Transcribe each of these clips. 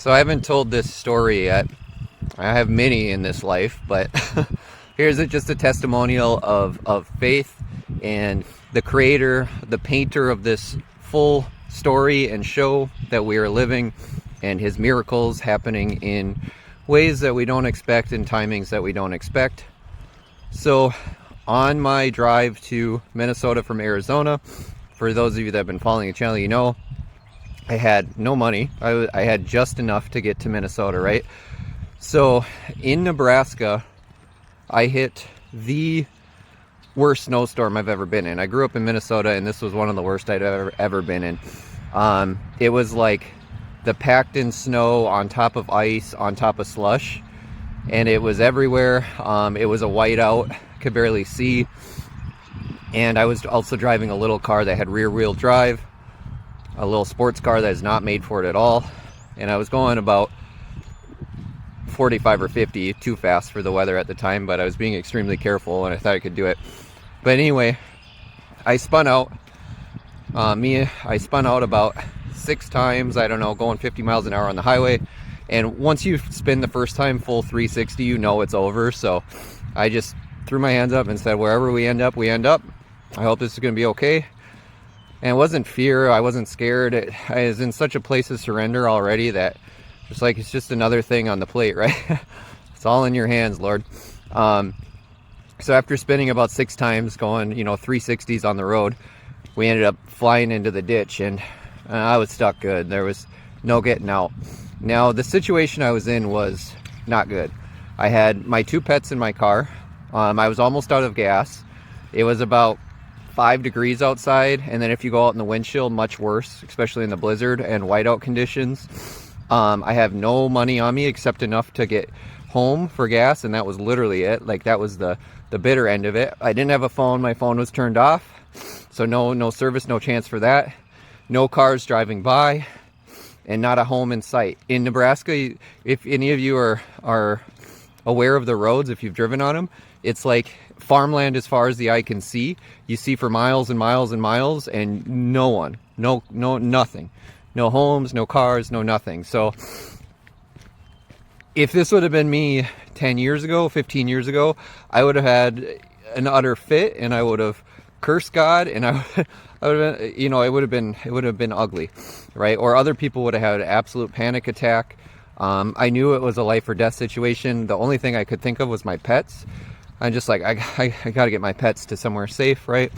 So I haven't told this story yet. I have many in this life, but here's just a testimonial of faith and the creator, the painter of this full story and show that we are living, and his miracles happening in ways that we don't expect and timings that we don't expect. So on my drive to Minnesota from Arizona, for those of you that have been following the channel, you know I had no money. I had just enough to get to Minnesota, right? So in Nebraska, I hit the worst snowstorm I've ever been in. I grew up in Minnesota, and this was one of the worst I'd ever been in. It was like the packed in snow on top of ice, on top of slush, and it was everywhere. It was a whiteout, could barely see. And I was also driving a little car that had rear wheel drive, a little sports car that is not made for it at all. And I was going about 45 or 50, too fast for the weather at the time, but I was being extremely careful and I thought I could do it. But anyway, I spun out. I spun out about 6 times, I don't know, going 50 miles an hour on the highway. And once you spin the first time full 360, you know it's over. So I just threw my hands up and said, wherever we end up, we end up. I hope this is going to be okay. And it wasn't fear. I wasn't scared. I was in such a place of surrender already that just like, it's just another thing on the plate, right? It's all in your hands, Lord. So after spinning about 6 times, going, 360s on the road, we ended up flying into the ditch, and I was stuck good. There was no getting out. Now, the situation I was in was not good. I had my 2 pets in my car. I was almost out of gas. It was about 5 degrees outside, and then if you go out in the windshield, much worse, especially in the blizzard and whiteout conditions. I have no money on me except enough to get home for gas, and that was literally it. Like, that was the bitter end of it. I didn't have a phone. My phone was turned off, so no service, no chance for that. No cars driving by, and not a home in sight. In Nebraska, if any of you are aware of the roads, if you've driven on them, it's like farmland as far as the eye can see. You see for miles and miles and miles, and no one, nothing. No homes, no cars, no nothing. So if this would have been me 10 years ago, 15 years ago, I would have had an utter fit, and I would have cursed God, and I would have been, it would have been ugly, right? Or other people would have had an absolute panic attack. I knew it was a life or death situation. The only thing I could think of was my pets. I'm just like, I got to get my pets to somewhere safe, right?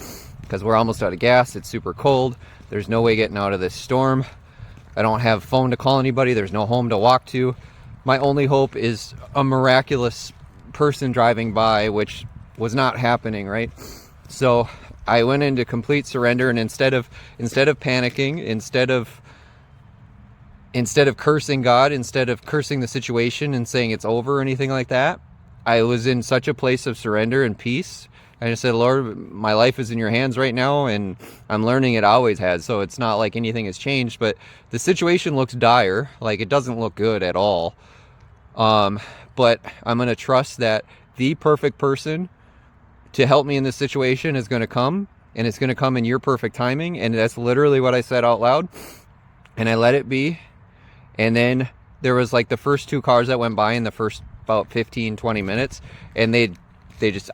Because we're almost out of gas. It's super cold. There's no way getting out of this storm. I don't have phone to call anybody. There's no home to walk to. My only hope is a miraculous person driving by, which was not happening, right? So I went into complete surrender, and instead of panicking, instead of cursing God, instead of cursing the situation and saying it's over or anything like that, I was in such a place of surrender and peace. I just said, Lord, my life is in your hands right now, and I'm learning it always has. So it's not like anything has changed, but the situation looks dire. Like, it doesn't look good at all. But I'm going to trust that the perfect person to help me in this situation is going to come, and it's going to come in your perfect timing. And that's literally what I said out loud. And I let it be. And then there was like the first 2 cars that went by in the first about 15, 20 minutes. And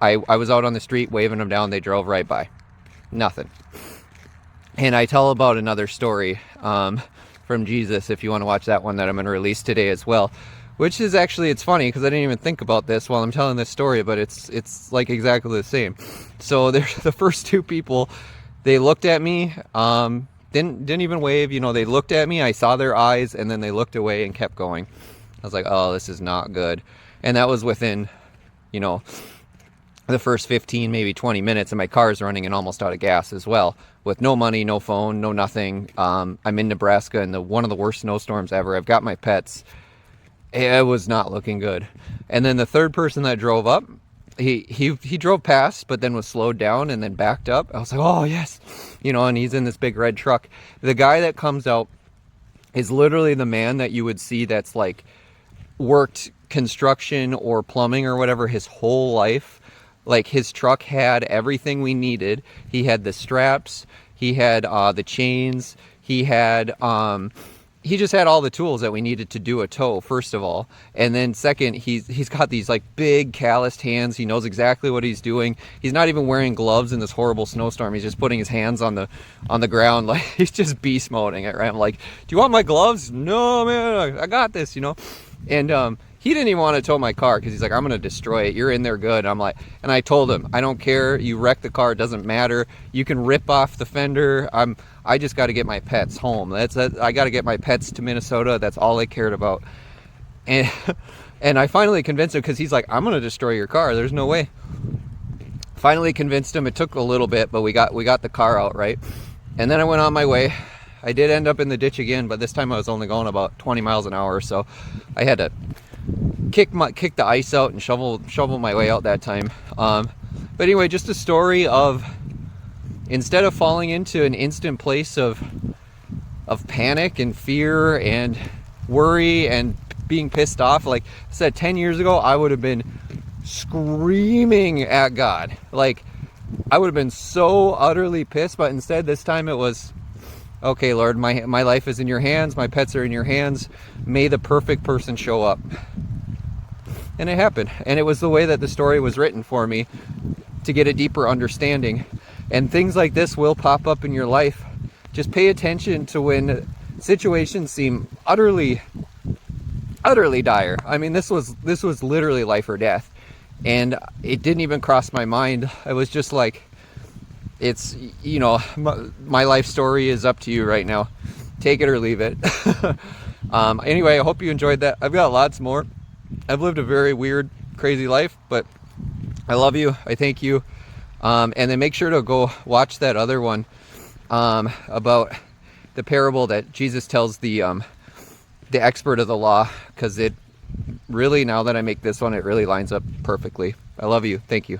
I was out on the street waving them down. They drove right by. Nothing. And I tell about another story from Jesus, if you want to watch that one, that I'm going to release today as well. Which is actually, it's funny because I didn't even think about this while I'm telling this story, but it's like exactly the same. So there's the first 2 people, they looked at me, didn't even wave, they looked at me, I saw their eyes, and then they looked away and kept going. I was like, oh, this is not good. And that was within, the first 15, maybe 20 minutes, and my car is running and almost out of gas as well, with no money, no phone, no nothing. I'm in Nebraska in one of the worst snowstorms ever. I've got my pets. It was not looking good. And then the third person that drove up, he drove past, but then was slowed down and then backed up. I was like, oh yes, and he's in this big red truck. The guy that comes out is literally the man that you would see that's like worked construction or plumbing or whatever his whole life. Like, his truck had everything we needed. He had the straps, he had the chains, he had he just had all the tools that we needed to do a tow, first of all. And then second, he's got these like big calloused hands. He knows exactly what he's doing. He's not even wearing gloves in this horrible snowstorm. He's just putting his hands on the ground. Like, he's just beast moding it, right? I'm like, do you want my gloves? No, man, I got this, you know? And he didn't even want to tow my car because he's like, I'm going to destroy it. You're in there good. And I'm like, and I told him, I don't care. You wreck the car. It doesn't matter. You can rip off the fender. I just got to get my pets home. I got to get my pets to Minnesota. That's all I cared about. And and I finally convinced him, because he's like, I'm going to destroy your car. There's no way. Finally convinced him. It took a little bit, but we got the car out, right? And then I went on my way. I did end up in the ditch again, but this time I was only going about 20 miles an hour. So I had to kick the ice out and shovel my way out that time. But anyway, just a story of, instead of falling into an instant place of panic and fear and worry and being pissed off, like I said, 10 years ago, I would have been screaming at God. Like, I would have been so utterly pissed, but instead this time it was, okay, Lord, my life is in your hands. My pets are in your hands. May the perfect person show up. And it happened. And it was the way that the story was written for me, to get a deeper understanding. And things like this will pop up in your life. Just pay attention to when situations seem utterly dire. I mean, this was literally life or death. And it didn't even cross my mind. I was just like, it's, you know, my life story is up to you right now. Take it or leave it. Anyway, I hope you enjoyed that. I've got lots more. I've lived a very weird, crazy life, but I love you. I thank you. And then make sure to go watch that other one about the parable that Jesus tells the expert of the law, because it really, now that I make this one, it really lines up perfectly. I love you. Thank you.